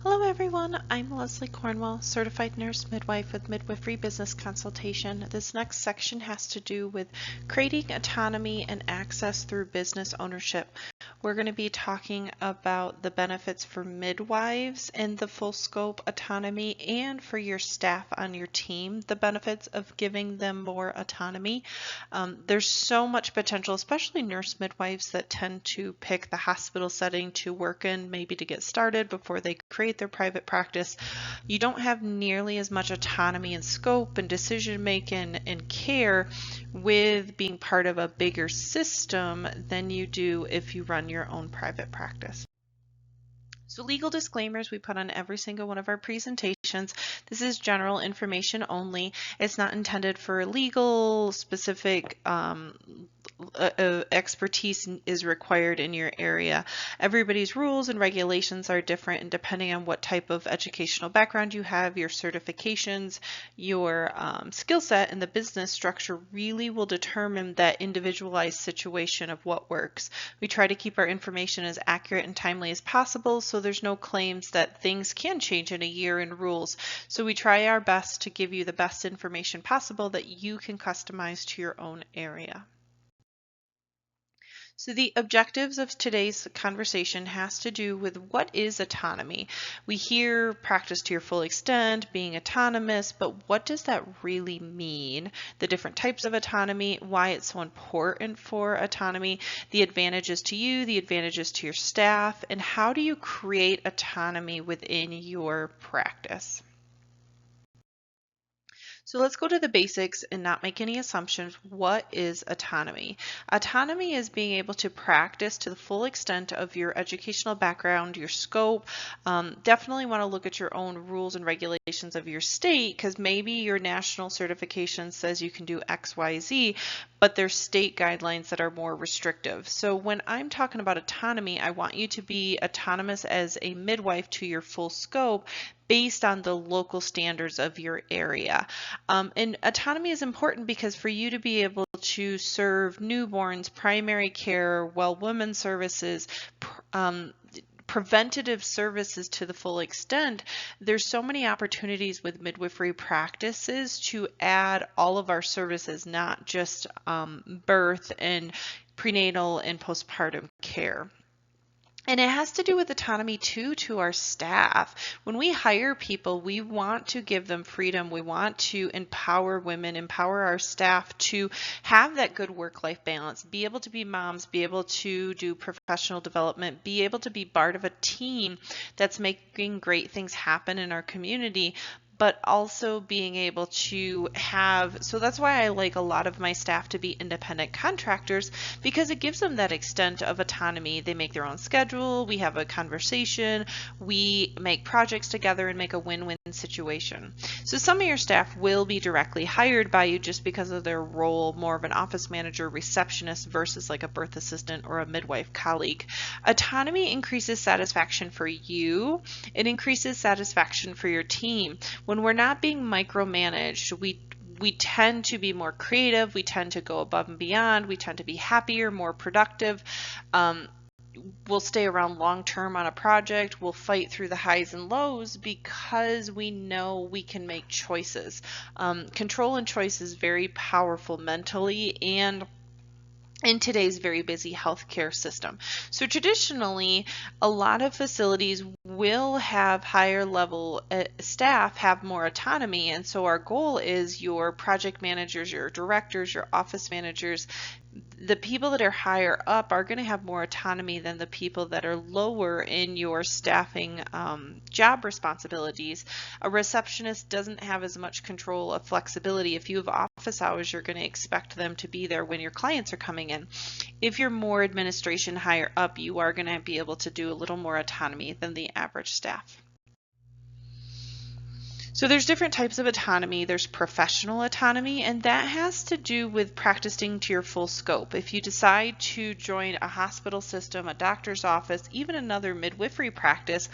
Hello everyone, I'm Leslie Cornwell, Certified Nurse Midwife with Midwifery Business Consultation. This next section has to do with creating autonomy and access through business ownership. We're going to be talking about the benefits for midwives and the full scope autonomy, and for your staff on your team, the benefits of giving them more autonomy. There's so much potential, especially nurse midwives that tend to pick the hospital setting to work in, maybe to get started before they create their private practice. You don't have nearly as much autonomy and scope and decision making and care with being part of a bigger system than you do if you run your own private practice. So legal disclaimers we put on every single one of our presentations. This is general information only. It's not intended for legal specific expertise is required in your area. Everybody's rules and regulations are different, and depending on what type of educational background you have, your certifications, your skill set, and the business structure really will determine that individualized situation of what works. We try to keep our information as accurate and timely as possible, so there's no claims that things can change in a year in rules. So we try our best to give you the best information possible that you can customize to your own area. So the objectives of today's conversation has to do with what is autonomy. We hear practice to your full extent, being autonomous, but what does that really mean? The different types of autonomy, why it's so important for autonomy, the advantages to you, the advantages to your staff, and how do you create autonomy within your practice? So let's go to the basics and not make any assumptions. What is autonomy? Autonomy is being able to practice to the full extent of your educational background, your scope. Definitely want to look at your own rules and regulations of your state, because maybe your national certification says you can do X, Y, Z, but there's state guidelines that are more restrictive. So when I'm talking about autonomy, I want you to be autonomous as a midwife to your full scope based on the local standards of your area. And autonomy is important because for you to be able to serve newborns, primary care, well women services, preventative services to the full extent, there's so many opportunities with midwifery practices to add all of our services, not just birth and prenatal and postpartum care. And it has to do with autonomy too to our staff. When we hire people, we want to give them freedom. We want to empower women, empower our staff to have that good work-life balance, be able to be moms, be able to do professional development, be able to be part of a team that's making great things happen in our community, but also being able to have, so that's why I like a lot of my staff to be independent contractors, because it gives them that extent of autonomy. They make their own schedule, we have a conversation, we make projects together and make a win-win situation. So some of your staff will be directly hired by you just because of their role, more of an office manager, receptionist versus like a birth assistant or a midwife colleague. Autonomy increases satisfaction for you, it increases satisfaction for your team. When we're not being micromanaged, we tend to be more creative, we tend to go above and beyond, we tend to be happier, more productive. We'll stay around long term on a project, we'll fight through the highs and lows because we know we can make choices. Control and choice is very powerful mentally and in today's very busy healthcare system. So traditionally, a lot of facilities will have higher level staff have more autonomy, and so our goal is your project managers, your directors, your office managers, the people that are higher up are going to have more autonomy than the people that are lower in your staffing job responsibilities. A receptionist doesn't have as much control of flexibility. If you have office hours, you're going to expect them to be there when your clients are coming in. If you're more administration higher up, you are going to be able to do a little more autonomy than the average staff. So there's different types of autonomy. There's professional autonomy, and that has to do with practicing to your full scope. If you decide to join a hospital system, a doctor's office, even another midwifery practice,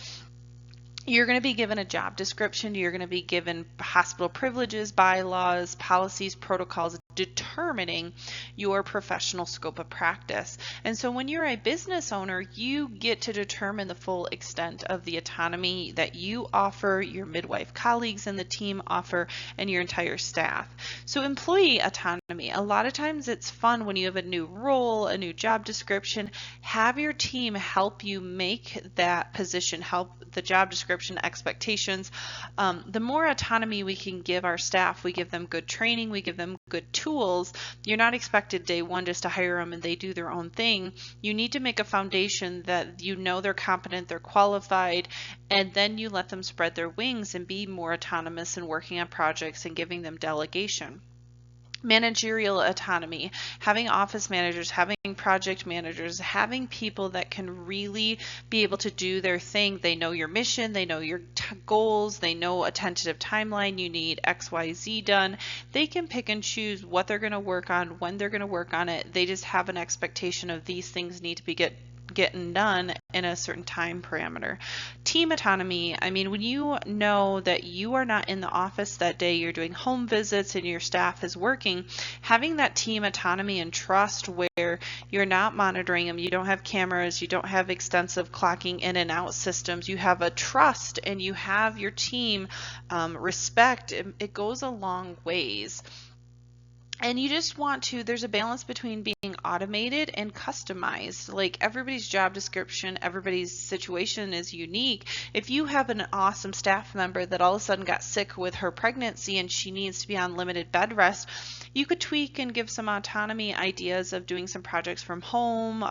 you're going to be given a job description, you're going to be given hospital privileges, bylaws, policies, protocols, determining your professional scope of practice. And so when you're a business owner, you get to determine the full extent of the autonomy that you offer, your midwife colleagues and the team offer, and your entire staff. So employee autonomy, a lot of times it's fun when you have a new role, a new job description, have your team help you make that position, help the job description expectations. The more autonomy we can give our staff, we give them good training, we give them good tools. You're not expected day one just to hire them and they do their own thing. You need to make a foundation that you know they're competent, they're qualified, and then you let them spread their wings and be more autonomous in working on projects and giving them delegation. Managerial autonomy, having office managers, having project managers, having people that can really be able to do their thing. They know your mission, they know your goals, they know a tentative timeline, you need XYZ done. They can pick and choose what they're going to work on, when they're going to work on it. They just have an expectation of these things need to be getting done in a certain time parameter. Team autonomy, I mean, when you know that you are not in the office that day, you're doing home visits and your staff is working, having that team autonomy and trust where you're not monitoring them, you don't have cameras, you don't have extensive clocking in and out systems, you have a trust and you have your team respect, it goes a long ways. And you just want to, there's a balance between being automated and customized. Like everybody's job description, everybody's situation is unique. If you have an awesome staff member that all of a sudden got sick with her pregnancy and she needs to be on limited bed rest, you could tweak and give some autonomy ideas of doing some projects from home,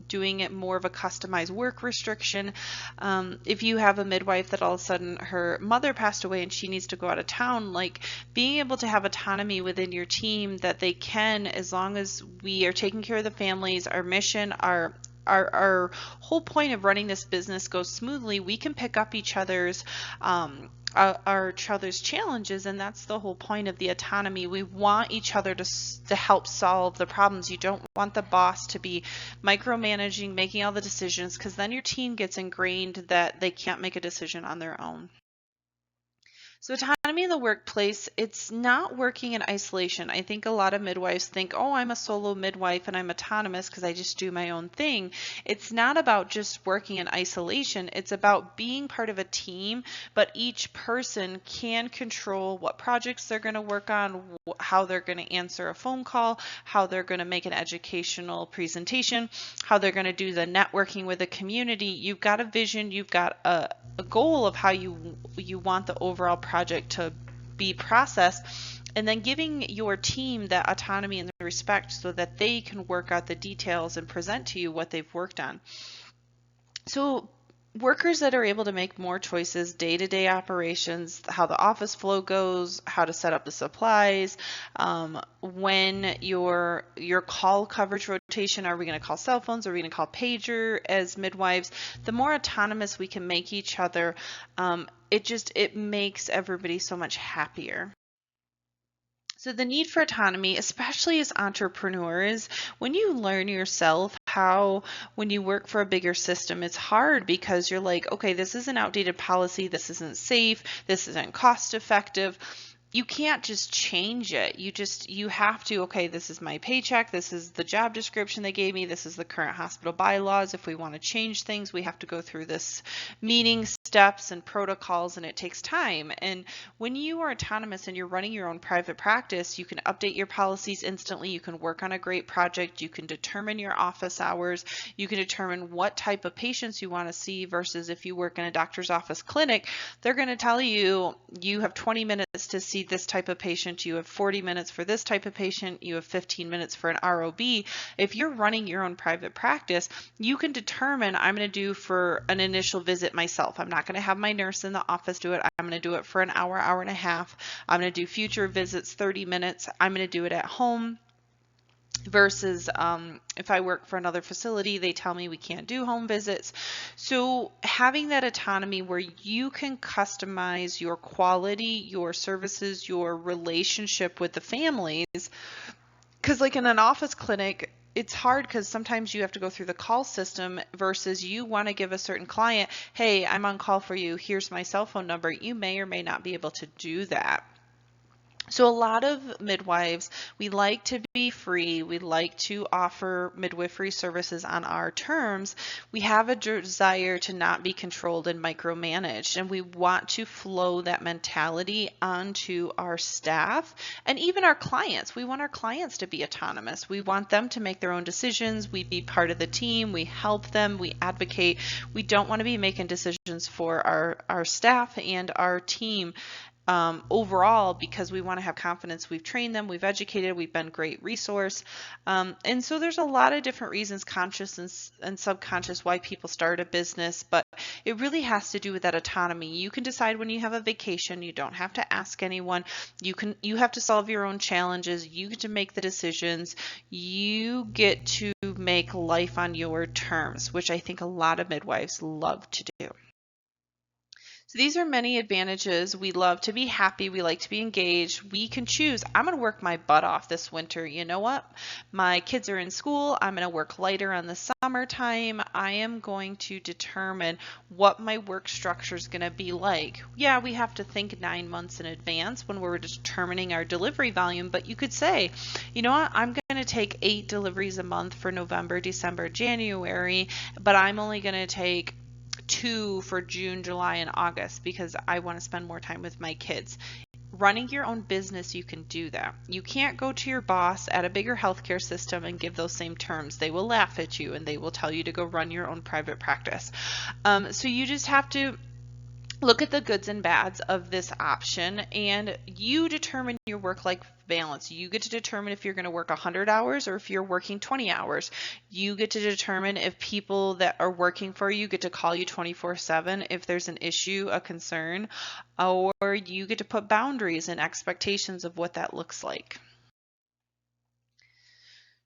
doing it more of a customized work restriction. If you have a midwife that all of a sudden her mother passed away and she needs to go out of town, like being able to have autonomy within your team that they can, as long as we are taking care of the families, our mission, our whole point of running this business goes smoothly, we can pick up each other's challenges, and that's the whole point of the autonomy. We want each other to help solve the problems. You don't want the boss to be micromanaging, making all the decisions, because then your team gets ingrained that they can't make a decision on their own. So autonomy in the workplace, it's not working in isolation. I think a lot of midwives think, oh, I'm a solo midwife and I'm autonomous because I just do my own thing. It's not about just working in isolation. It's about being part of a team, but each person can control what projects they're going to work on, how they're going to answer a phone call, how they're going to make an educational presentation, how they're going to do the networking with the community. You've got a vision, you've got a goal of how you want the overall project to be processed, and then giving your team that autonomy and the respect so that they can work out the details and present to you what they've worked on. So workers that are able to make more choices, day-to-day operations, how the office flow goes, how to set up the supplies, when your call coverage rotation, are we going to call cell phones, are we going to call pager as midwives, the more autonomous we can make each other, it makes everybody so much happier. So the need for autonomy, especially as entrepreneurs, when you learn yourself how, when you work for a bigger system, it's hard because you're like, okay, this is an outdated policy, this isn't safe, this isn't cost effective. You can't just change it. You have to, okay, this is my paycheck, this is the job description they gave me, this is the current hospital bylaws. If we want to change things, we have to go through this meeting steps and protocols, and it takes time. And when you are autonomous and you're running your own private practice, you can update your policies instantly, you can work on a great project, you can determine your office hours, you can determine what type of patients you want to see, versus if you work in a doctor's office clinic, they're going to tell you, you have 20 minutes to see this type of patient, you have 40 minutes for this type of patient, you have 15 minutes for an ROB. If you're running your own private practice, you can determine, I'm going to do for an initial visit myself. I'm not going to have my nurse in the office do it. I'm going to do it for an hour, hour and a half. I'm going to do future visits 30 minutes. I'm going to do it at home. Versus if I work for another facility, they tell me we can't do home visits. So having that autonomy where you can customize your quality, your services, your relationship with the families, because like in an office clinic, it's hard because sometimes you have to go through the call system versus you want to give a certain client, hey, I'm on call for you, here's my cell phone number. You may or may not be able to do that. So a lot of midwives, we like to be free. We like to offer midwifery services on our terms. We have a desire to not be controlled and micromanaged, and we want to flow that mentality onto our staff and even our clients. We want our clients to be autonomous. We want them to make their own decisions. We be part of the team. We help them. We advocate. We don't want to be making decisions for our staff and our team overall, because we want to have confidence. We've trained them, we've educated, we've been a great resource. And so there's a lot of different reasons, conscious and subconscious, why people start a business, but it really has to do with that autonomy. You can decide when you have a vacation. You don't have to ask anyone. You have to solve your own challenges. You get to make the decisions. You get to make life on your terms, which I think a lot of midwives love to do. So these are many advantages. We love to be happy. We like to be engaged. We can choose. I'm going to work my butt off this winter. You know what? My kids are in school. I'm going to work lighter on the summertime. I am going to determine what my work structure is going to be like. Yeah, we have to think 9 months in advance when we're determining our delivery volume, but you could say, you know what? I'm going to take 8 deliveries a month for November, December, January, but I'm only going to take 2 for June, July, and August because I want to spend more time with my kids. Running your own business, you can do that. You can't go to your boss at a bigger healthcare system and give those same terms. They will laugh at you and they will tell you to go run your own private practice. So you just have to look at the goods and bads of this option, and you determine your work-life balance. You get to determine if you're going to work 100 hours or if you're working 20 hours. You get to determine if people that are working for you get to call you 24/7 if there's an issue, a concern, or you get to put boundaries and expectations of what that looks like.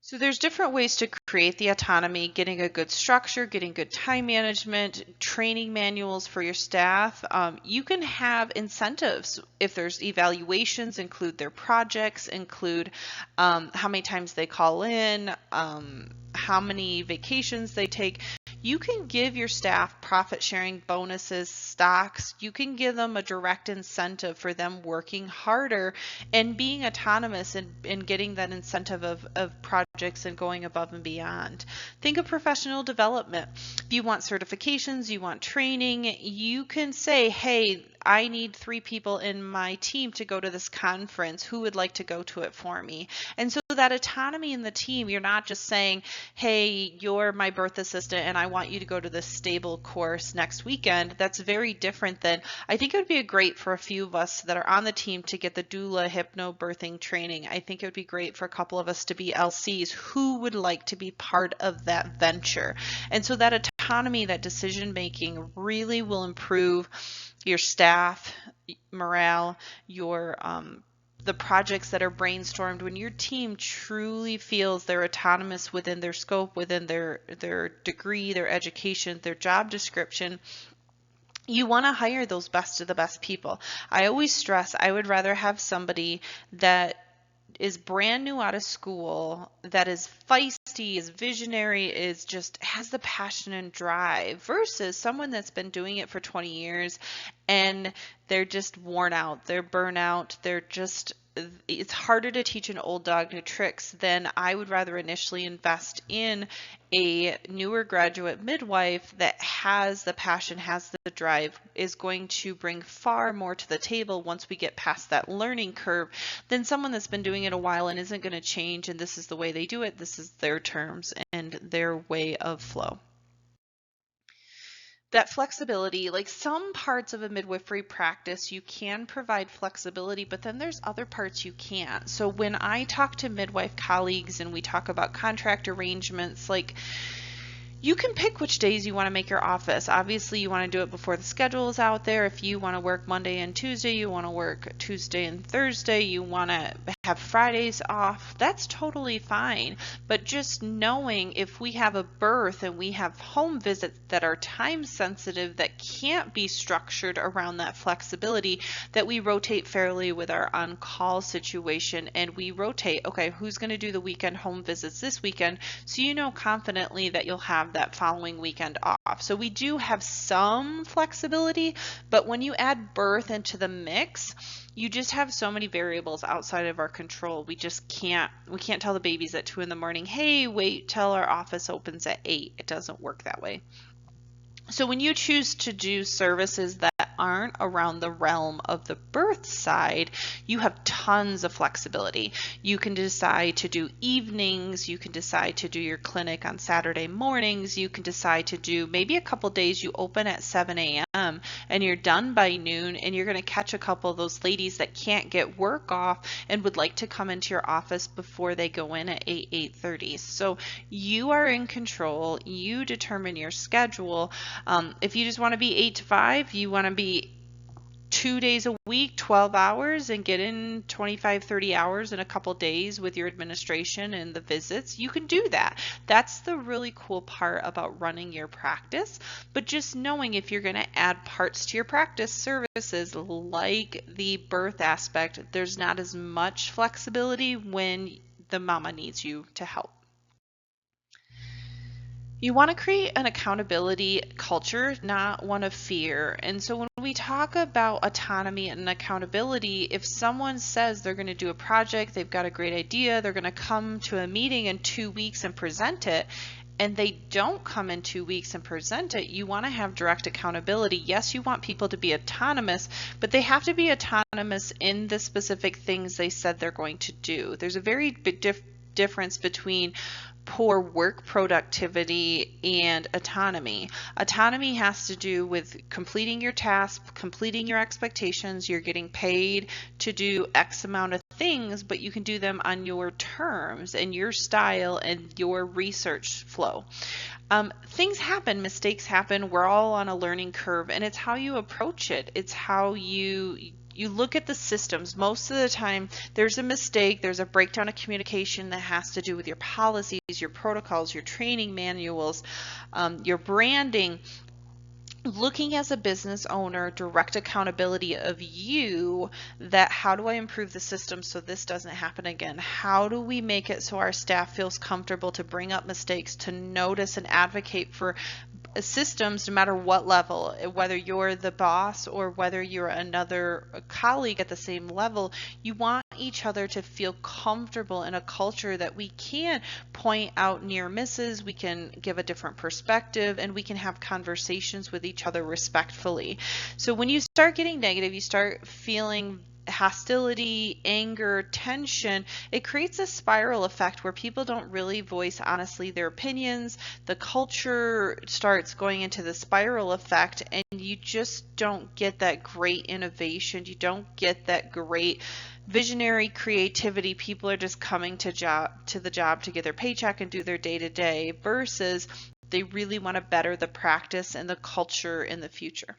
So there's different ways to create the autonomy, getting a good structure, getting good time management, training manuals for your staff. You can have incentives. If there's evaluations, include their projects, include how many times they call in, how many vacations they take. You can give your staff profit sharing bonuses, stocks. You can give them a direct incentive for them working harder and being autonomous and getting that incentive of projects and going above and beyond. Think of professional development. If you want certifications, you want training, you can say, hey, I need 3 people in my team to go to this conference. Who would like to go to it for me? And so that autonomy in the team, you're not just saying, hey, you're my birth assistant and I want you to go to this stable course next weekend. That's very different than, I think it would be great for a few of us that are on the team to get the doula hypnobirthing training. I think it would be great for a couple of us to be LCs. Who would like to be part of that venture? And so that autonomy, that decision making really will improve your staff morale, your the projects that are brainstormed. When your team truly feels they're autonomous within their scope, within their degree, their education, their job description, you want to hire those best of the best people. I always stress I would rather have somebody that is brand new out of school, that is feisty, is visionary, is just has the passion and drive, versus someone that's been doing it for 20 years and they're just worn out, they're burnout, they're just, it's harder to teach an old dog new tricks. Then I would rather initially invest in a newer graduate midwife that has the passion, has the drive, is going to bring far more to the table once we get past that learning curve than someone that's been doing it a while and isn't going to change, and this is the way they do it, this is their terms and their way of flow. That flexibility, like some parts of a midwifery practice, you can provide flexibility, but then there's other parts you can't. So when I talk to midwife colleagues and we talk about contract arrangements, like you can pick which days you want to make your office. Obviously, you want to do it before the schedule is out there. If you want to work Monday and Tuesday, you want to work Tuesday and Thursday, you want to have Fridays off, that's totally fine. But just knowing if we have a birth and we have home visits that are time sensitive, that can't be structured around that flexibility, that we rotate fairly with our on-call situation, and we rotate, okay, who's going to do the weekend home visits this weekend, so you know confidently that you'll have that following weekend off. off. So we do have some flexibility, but when you add birth into the mix, you just have so many variables outside of our control. We can't tell the babies at 2 in the morning, hey, wait till our office opens at 8. It doesn't work that way. So when you choose to do services that aren't around the realm of the birth side, you have tons of flexibility. You can decide to do evenings, you can decide to do your clinic on Saturday mornings, you can decide to do maybe a couple days you open at 7 a.m. and you're done by noon, and you're going to catch a couple of those ladies that can't get work off and would like to come into your office before they go in at 8:30. So you are in control, you determine your schedule. If you just want to be 8 to 5, you want to be 2 days a week, 12 hours, and get in 25, 30 hours in a couple days with your administration and the visits, you can do that. That's the really cool part about running your practice. But just knowing if you're going to add parts to your practice, services like the birth aspect, there's not as much flexibility when the mama needs you to help. You want to create an accountability culture, not one of fear. And so when we talk about autonomy and accountability, if someone says they're going to do a project, they've got a great idea, they're going to come to a meeting in 2 weeks and present it, and they don't come in 2 weeks and present it, you want to have direct accountability. Yes, you want people to be autonomous, but they have to be autonomous in the specific things they said they're going to do. There's a very big difference between poor work productivity and autonomy. Autonomy has to do with completing your task, completing your expectations. You're getting paid to do X amount of things, but you can do them on your terms and your style and your research flow. Things happen, mistakes happen. We're all on a learning curve, and it's how you approach it. It's how you look at the systems. Most of the time there's a mistake, there's a breakdown of communication that has to do with your policies, your protocols, your training manuals, your branding. Looking as a business owner, direct accountability of you, that how do I improve the system so this doesn't happen again? How do we make it so our staff feels comfortable to bring up mistakes, to notice and advocate for systems no matter what level, whether you're the boss or whether you're another colleague at the same level, you want each other to feel comfortable in a culture that we can point out near misses, we can give a different perspective, and we can have conversations with each other respectfully. So when you start getting negative, you start feeling hostility, anger, tension, it creates a spiral effect where people don't really voice honestly their opinions. The culture starts going into the spiral effect, and you just don't get that great innovation. You don't get that great visionary creativity. People are just coming to the job to get their paycheck and do their day-to-day, versus they really want to better the practice and the culture in the future.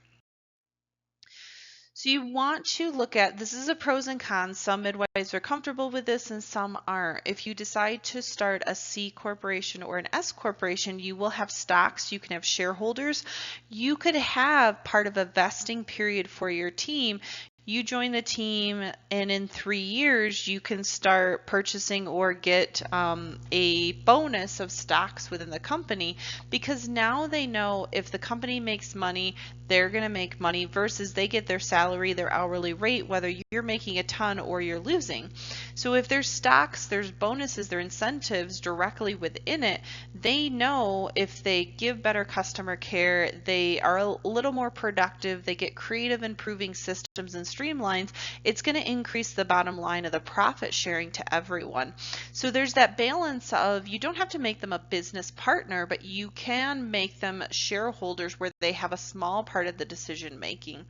So you want to look at, this is a pros and cons. Some midwives are comfortable with this and some aren't. If you decide to start a C corporation or an S corporation, you will have stocks, you can have shareholders. You could have part of a vesting period for your team. You join the team, and in 3 years you can start purchasing or get a bonus of stocks within the company, because now they know if the company makes money, they're going to make money, versus they get their salary, their hourly rate, whether you're making a ton or you're losing. So if there's stocks, there's bonuses, there's incentives directly within it, they know if they give better customer care, they are a little more productive, they get creative improving systems and streamlines, it's going to increase the bottom line of the profit sharing to everyone. So there's that balance of, you don't have to make them a business partner, but you can make them shareholders where they have a small part of the decision making.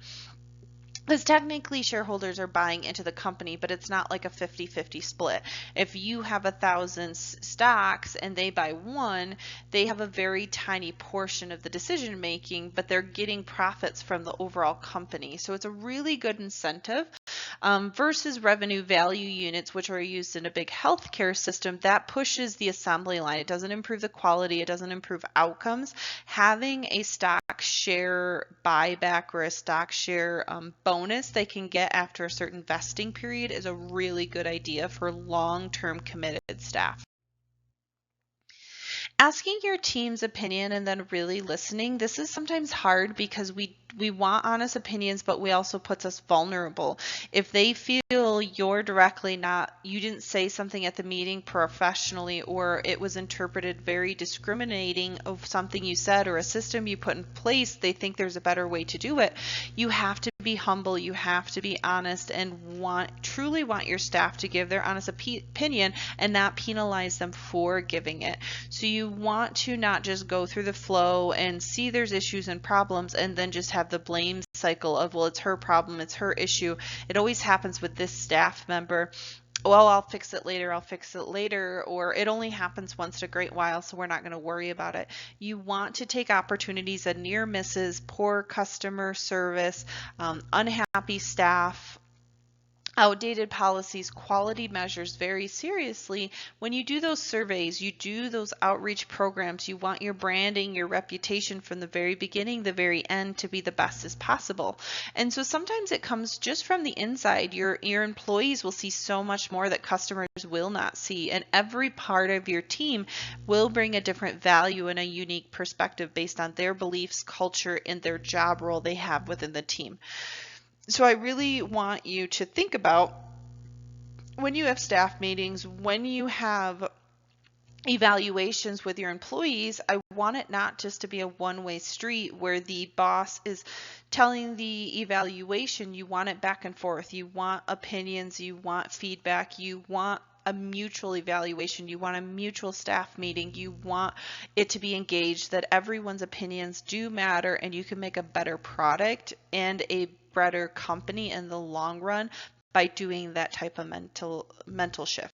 Because technically shareholders are buying into the company, but it's not like a 50-50 split. If you have 1,000 stocks and they buy one, they have a very tiny portion of the decision making, but they're getting profits from the overall company. So it's a really good incentive. Versus revenue value units, which are used in a big healthcare system, that pushes the assembly line. It doesn't improve the quality, it doesn't improve outcomes. Having a stock share buyback or a stock share bonus they can get after a certain vesting period is a really good idea for long-term committed staff. Asking your team's opinion and then really listening, this is sometimes hard because we want honest opinions, but we also puts us vulnerable. If they feel you didn't say something at the meeting professionally, or it was interpreted very discriminating of something you said or a system you put in place, they think there's a better way to do it. You have to be humble, you have to be honest, and truly want your staff to give their honest opinion and not penalize them for giving it. So you want to not just go through the flow and see there's issues and problems and then just have the blame cycle of, well, it's her problem, it's her issue. It always happens with this staff member. Well, I'll fix it later, or it only happens once in a great while, so we're not going to worry about it. You want to take opportunities of near misses, poor customer service, unhappy staff, outdated policies, quality measures very seriously. When you do those surveys, you do those outreach programs, you want your branding, your reputation from the very beginning, the very end to be the best as possible. And so sometimes it comes just from the inside. Your employees will see so much more that customers will not see, and every part of your team will bring a different value and a unique perspective based on their beliefs, culture, and their job role they have within the team. So I really want you to think about, when you have staff meetings, when you have evaluations with your employees, I want it not just to be a one-way street where the boss is telling the evaluation. You want it back and forth. You want opinions, you want feedback, you want a mutual evaluation, you want a mutual staff meeting, you want it to be engaged, that everyone's opinions do matter, and you can make a better product and a better company in the long run by doing that type of mental shift.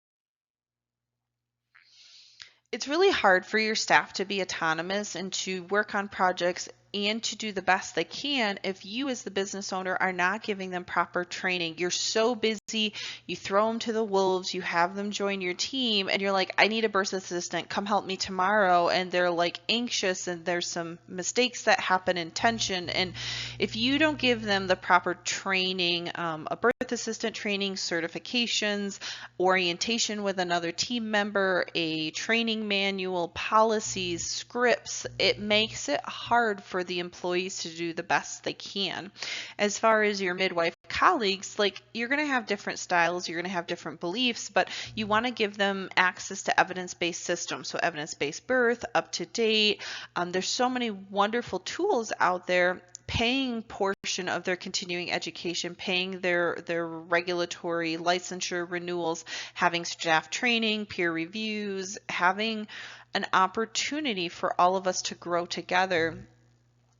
It's really hard for your staff to be autonomous and to work on projects and to do the best they can if you as the business owner are not giving them proper training. You're so busy, you throw them to the wolves, you have them join your team, and you're like, I need a birth assistant, come help me tomorrow, and they're like anxious, and there's some mistakes that happen in tension. And if you don't give them the proper training, a birth assistant training, certifications, orientation with another team member, a training manual, policies, scripts, it makes it hard for the employees to do the best they can. As far as your midwife colleagues, like, you're going to have different styles, you're going to have different beliefs, but you want to give them access to evidence-based systems. So evidence-based birth, up to date. There's so many wonderful tools out there. Paying portion of their continuing education, paying their regulatory licensure renewals, having staff training, peer reviews, having an opportunity for all of us to grow together.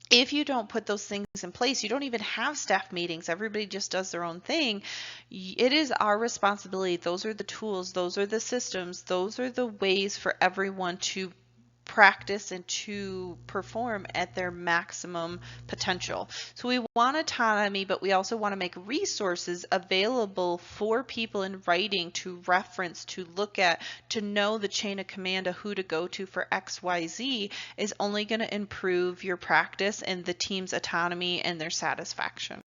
If you don't put those things in place, you don't even have staff meetings, everybody just does their own thing. It is our responsibility. Those are the tools, those are the systems, those are the ways for everyone to practice and to perform at their maximum potential. So we want autonomy, but we also want to make resources available for people in writing to reference, to look at, to know the chain of command of who to go to for XYZ is only going to improve your practice and the team's autonomy and their satisfaction.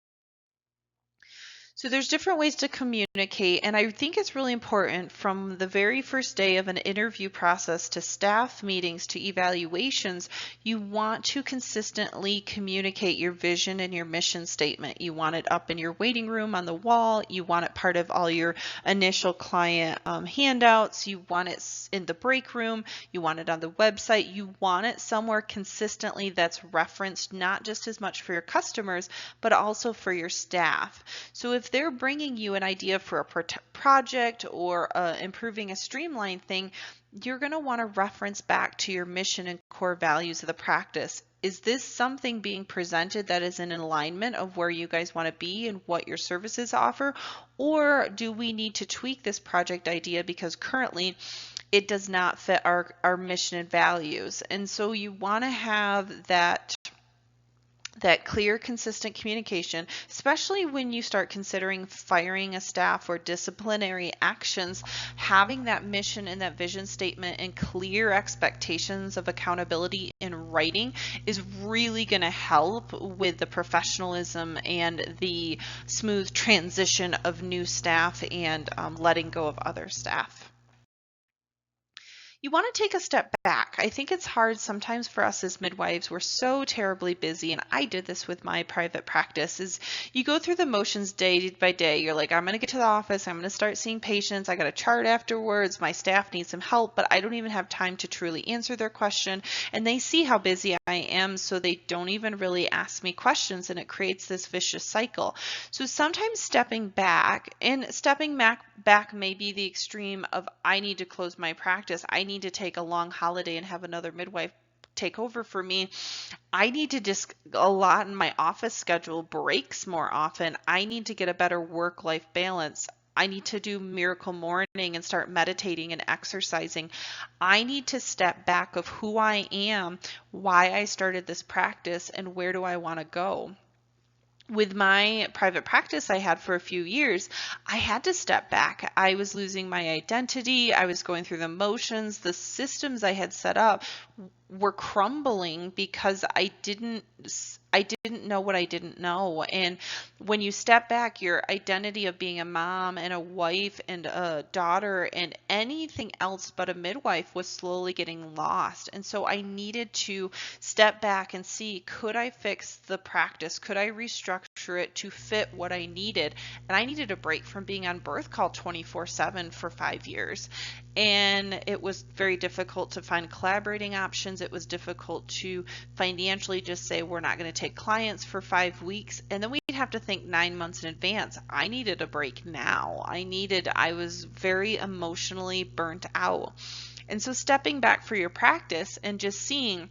So there's different ways to communicate, and I think it's really important from the very first day of an interview process to staff meetings to evaluations, you want to consistently communicate your vision and your mission statement. You want it up in your waiting room on the wall, you want it part of all your initial client handouts, you want it in the break room, you want it on the website, you want it somewhere consistently that's referenced, not just as much for your customers, but also for your staff. So if they're bringing you an idea for a project or improving a streamlined thing, you're going to want to reference back to your mission and core values of the practice. Is this something being presented that is in alignment of where you guys want to be and what your services offer? Or do we need to tweak this project idea because currently it does not fit our mission and values? And so you want to have that clear, consistent communication, especially when you start considering firing a staff or disciplinary actions. Having that mission and that vision statement and clear expectations of accountability in writing is really going to help with the professionalism and the smooth transition of new staff and letting go of other staff. You want to take a step back. I think it's hard sometimes for us as midwives. We're so terribly busy, and I did this with my private practice, is you go through the motions day by day. You're like, I'm going to get to the office, I'm going to start seeing patients, I got a chart afterwards, my staff needs some help, but I don't even have time to truly answer their question, and they see how busy I am, so they don't even really ask me questions, and it creates this vicious cycle. So sometimes stepping back, and stepping back may be the extreme of I need to close my practice, I need to take a long holiday and have another midwife take over for me. I need to just allot in my office schedule breaks more often. I need to get a better work-life balance. I need to do miracle morning and start meditating and exercising. I need to step back of who I am, why I started this practice, and where do I want to go. With my private practice I had for a few years, I had to step back. I was losing my identity. I was going through the motions. The systems I had set up were crumbling because I didn't know what I didn't know. And when you step back, your identity of being a mom and a wife and a daughter and anything else but a midwife was slowly getting lost. And so I needed to step back and see, could I fix the practice? Could I restructure it to fit what I needed? And I needed a break from being on birth call 24/7 for 5 years. And it was very difficult to find collaborating options. It was difficult to financially just say, we're not going to take clients for 5 weeks. And then we'd have to think 9 months in advance. I needed a break now. I was very emotionally burnt out. And so stepping back for your practice and just seeing,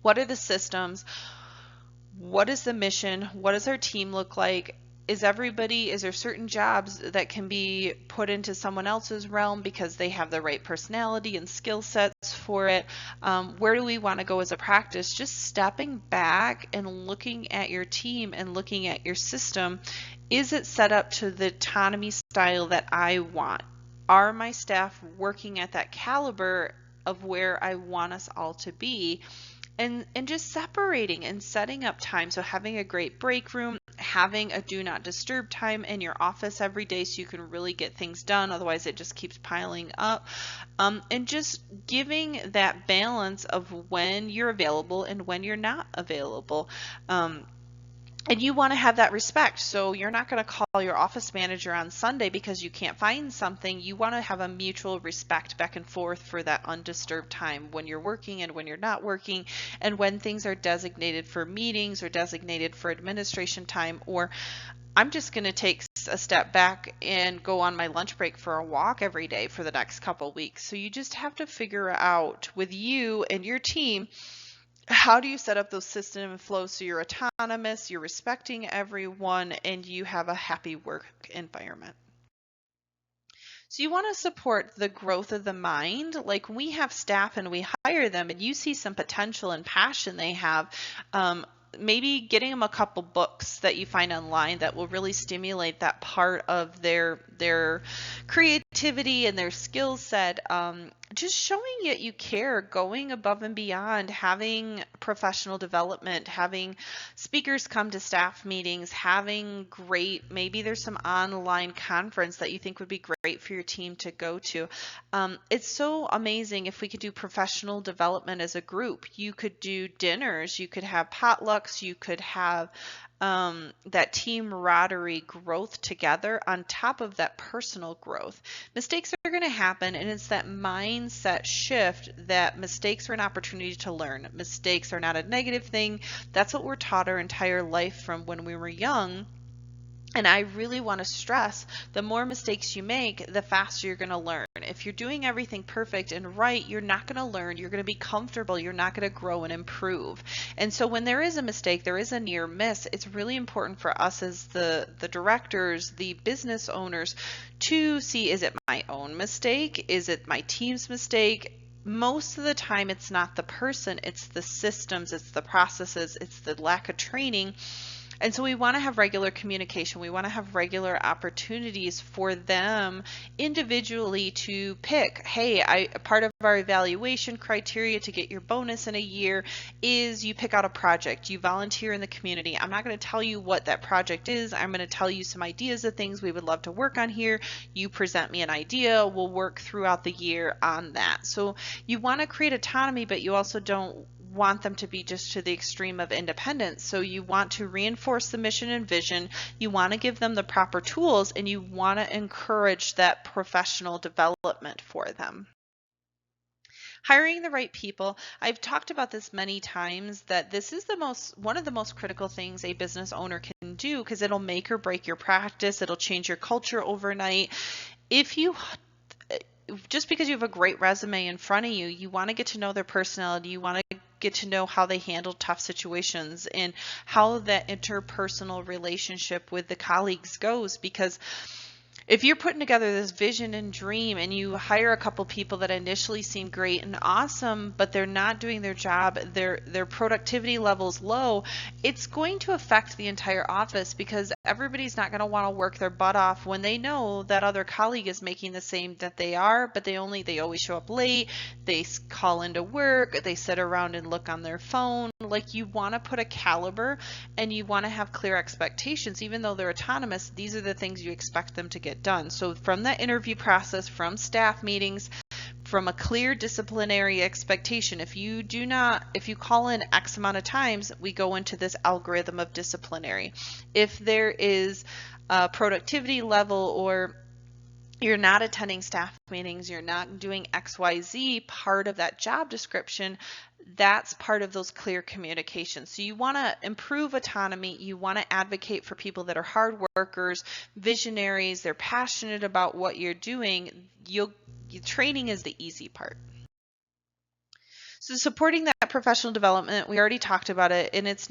what are the systems? What is the mission? What does our team look like? Is there certain jobs that can be put into someone else's realm because they have the right personality and skill sets for it? Where do we want to go as a practice? Just stepping back and looking at your team and looking at your system. Is it set up to the autonomy style that I want? Are my staff working at that caliber of where I want us all to be? And just separating and setting up time. So having a great break room, having a do not disturb time in your office every day so you can really get things done. Otherwise it just keeps piling up. And just giving that balance of when you're available and when you're not available. And you want to have that respect. So you're not going to call your office manager on Sunday because you can't find something. You want to have a mutual respect back and forth for that undisturbed time when you're working and when you're not working, and when things are designated for meetings or designated for administration time, or I'm just going to take a step back and go on my lunch break for a walk every day for the next couple weeks. So you just have to figure out with you and your team, how do you set up those system and flows so you're autonomous, you're respecting everyone, and you have a happy work environment. So you want to support the growth of the mind. Like, we have staff and we hire them and you see some potential and passion they have. Maybe getting them a couple books that you find online that will really stimulate that part of their creativity and their skill set. Just showing that you care, going above and beyond, having professional development, having speakers come to staff meetings, maybe there's some online conference that you think would be great for your team to go to. It's so amazing if we could do professional development as a group. You could do dinners, you could have potlucks, you could have that team camaraderie growth together on top of that personal growth. Mistakes are going to happen, and it's that mindset shift that mistakes are an opportunity to learn. Mistakes are not a negative thing. That's what we're taught our entire life from when we were young. And I really want to stress, the more mistakes you make, the faster you're going to learn. If you're doing everything perfect and right, you're not going to learn. You're going to be comfortable. You're not going to grow and improve. And so when there is a mistake, there is a near miss, it's really important for us as the directors, the business owners, to see, is it my own mistake? Is it my team's mistake? Most of the time, it's not the person, it's the systems, it's the processes, it's the lack of training. And so we want to have regular communication. We want to have regular opportunities for them individually to pick, hey, part of our evaluation criteria to get your bonus in a year is you pick out a project, you volunteer in the community. I'm not going to tell you what that project is. I'm going to tell you some ideas of things we would love to work on here. You present me an idea. We'll work throughout the year on that. So you want to create autonomy, but you also don't want them to be just to the extreme of independence. So you want to reinforce the mission and vision, you want to give them the proper tools, and you want to encourage that professional development for them. Hiring the right people. I've talked about this many times that this is one of the most critical things a business owner can do, because it'll make or break your practice. It'll change your culture overnight. If you just because you have a great resume in front of you, you want to get to know their personality. You want to get to know how they handle tough situations and how that interpersonal relationship with the colleagues goes. Because if you're putting together this vision and dream and you hire a couple people that initially seem great and awesome, but they're not doing their job, their productivity level's low, it's going to affect the entire office, because everybody's not going to want to work their butt off when they know that other colleague is making the same that they are, but they always show up late, they call into work, they sit around and look on their phone. Like, you want to put a caliber and you want to have clear expectations. Even though they're autonomous, these are the things you expect them to get done. So from that interview process, from staff meetings, from a clear disciplinary expectation, if you call in X amount of times, we go into this algorithm of disciplinary. If there is a productivity level, or you're not attending staff meetings, you're not doing XYZ part of that job description, that's part of those clear communications. So you want to improve autonomy. You want to advocate for people that are hard workers, visionaries, they're passionate about what you're doing. Training is the easy part. So supporting that professional development, we already talked about it, and it's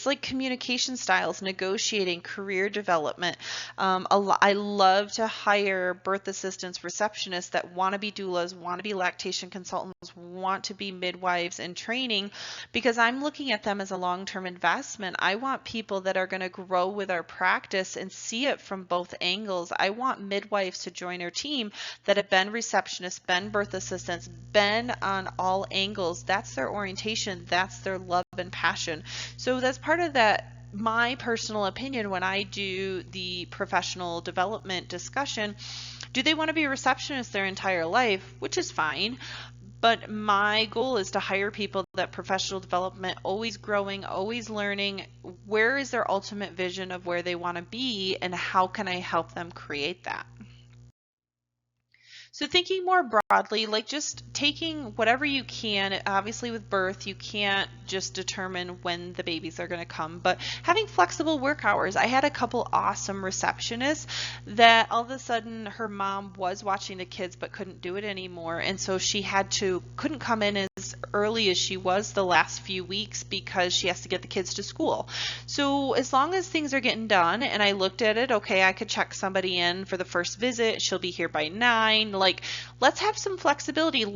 like communication styles, negotiating, career development. I love to hire birth assistants, receptionists that want to be doulas, want to be lactation consultants, want to be midwives in training, because I'm looking at them as a long-term investment. I want people that are going to grow with our practice and see it from both angles. I want midwives to join our team that have been receptionists, been birth assistants, been on all angles. That's their orientation, that's their love and passion. So that's part of that, my personal opinion, when I do the professional development discussion. Do they want to be a receptionist their entire life? Which is fine. But my goal is to hire people that professional development, always growing, always learning. Where is their ultimate vision of where they want to be, and how can I help them create that? So thinking more broadly, like just taking whatever you can. Obviously with birth, you can't just determine when the babies are going to come, but having flexible work hours. I had a couple awesome receptionists that all of a sudden her mom was watching the kids but couldn't do it anymore. And so she couldn't come in as early as she was the last few weeks because she has to get the kids to school. So as long as things are getting done, and I looked at it, okay, I could check somebody in for the first visit. She'll be here by 9. Like, let's have some flexibility.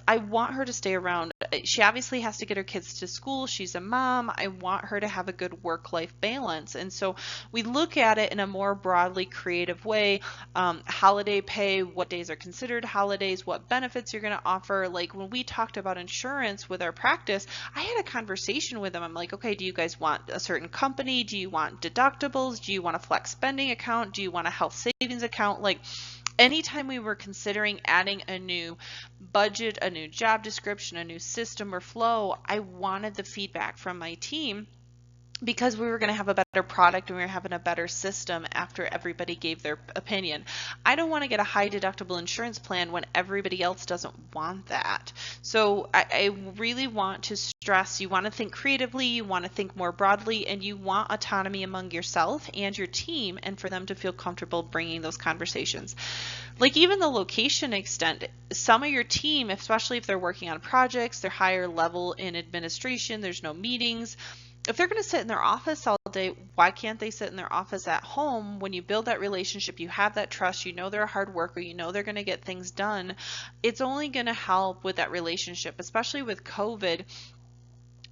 I want her to stay around. She obviously has to get her kids to school. She's a mom. I want her to have a good work-life balance. And so we look at it in a more broadly creative way. Holiday pay, what days are considered holidays, what benefits you're going to offer. Like when we talked about insurance with our practice, I had a conversation with them. I'm like, okay, do you guys want a certain company? Do you want deductibles? Do you want a flex spending account? Do you want a health savings account? Like, anytime we were considering adding a new budget, a new job description, a new system or flow, I wanted the feedback from my team, because we were going to have a better product and we were having a better system after everybody gave their opinion. I don't want to get a high deductible insurance plan when everybody else doesn't want that. So I really want to stress, you want to think creatively, you want to think more broadly, and you want autonomy among yourself and your team, and for them to feel comfortable bringing those conversations. Like even the location extent, some of your team, especially if they're working on projects, they're higher level in administration, there's no meetings. If they're going to sit in their office all day, why can't they sit in their office at home? When you build that relationship, you have that trust, you know they're a hard worker, you know they're going to get things done. It's only going to help with that relationship, especially with COVID.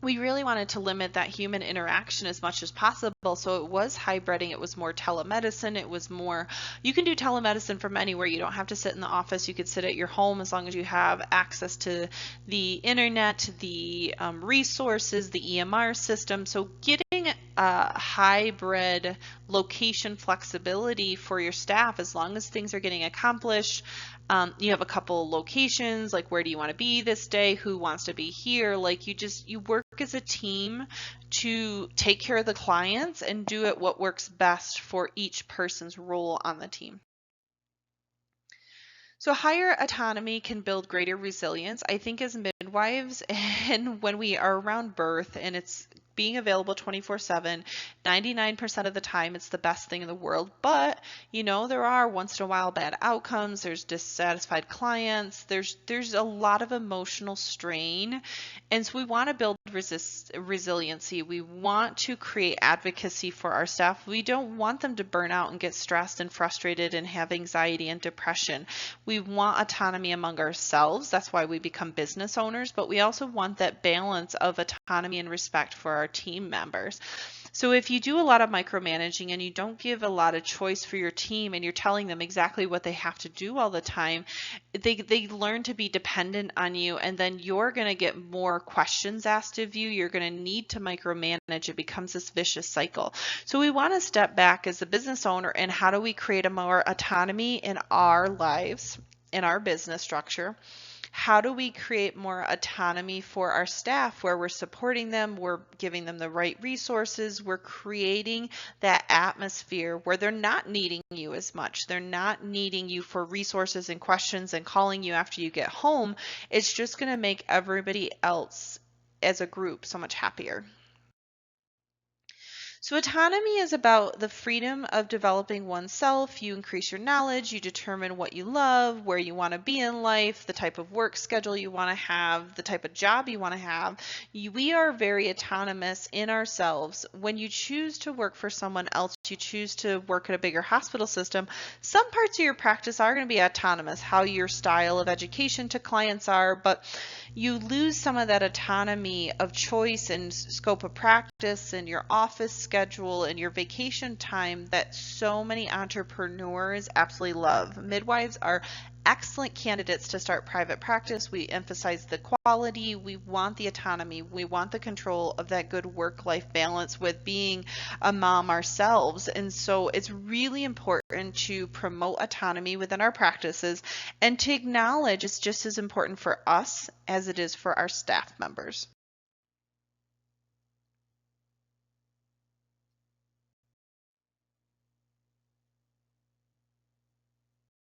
we really wanted to limit that human interaction as much as possible. So it was hybriding, it was more telemedicine, it was more, you can do telemedicine from anywhere. You don't have to sit in the office. You could sit at your home as long as you have access to the internet, the resources, the EMR system. So getting a hybrid location flexibility for your staff, as long as things are getting accomplished. You have a couple locations, like where do you want to be this day, who wants to be here, like you work as a team to take care of the clients and do it what works best for each person's role on the team. So higher autonomy can build greater resilience. I think as midwives, and when we are around birth and it's being available 24/7, 99% of the time it's the best thing in the world. But, there are once in a while bad outcomes, there's dissatisfied clients, there's a lot of emotional strain. And so we want to build resiliency. We want to create advocacy for our staff. We don't want them to burn out and get stressed and frustrated and have anxiety and depression. We want autonomy among ourselves. That's why we become business owners, but we also want that balance of autonomy and respect for our team members. So if you do a lot of micromanaging and you don't give a lot of choice for your team and you're telling them exactly what they have to do all the time, they learn to be dependent on you, and then you're going to get more questions asked of you. You're going to need to micromanage. It becomes this vicious cycle. So we want to step back as a business owner, and how do we create a more autonomy in our lives, in our business structure? How do we create more autonomy for our staff, where we're supporting them, we're giving them the right resources, we're creating that atmosphere where they're not needing you as much. They're not needing you for resources and questions and calling you after you get home. It's just going to make everybody else as a group so much happier. So autonomy is about the freedom of developing oneself. You increase your knowledge, you determine what you love, where you want to be in life, the type of work schedule you want to have, the type of job you want to have. We are very autonomous in ourselves. When you choose to work for someone else, you choose to work at a bigger hospital system, some parts of your practice are going to be autonomous, how your style of education to clients are, but you lose some of that autonomy of choice and scope of practice and your office schedule and your vacation time that so many entrepreneurs absolutely love. Midwives are excellent candidates to start private practice. We emphasize the quality. We want the autonomy. We want the control of that good work-life balance with being a mom ourselves. And so it's really important to promote autonomy within our practices and to acknowledge it's just as important for us as it is for our staff members.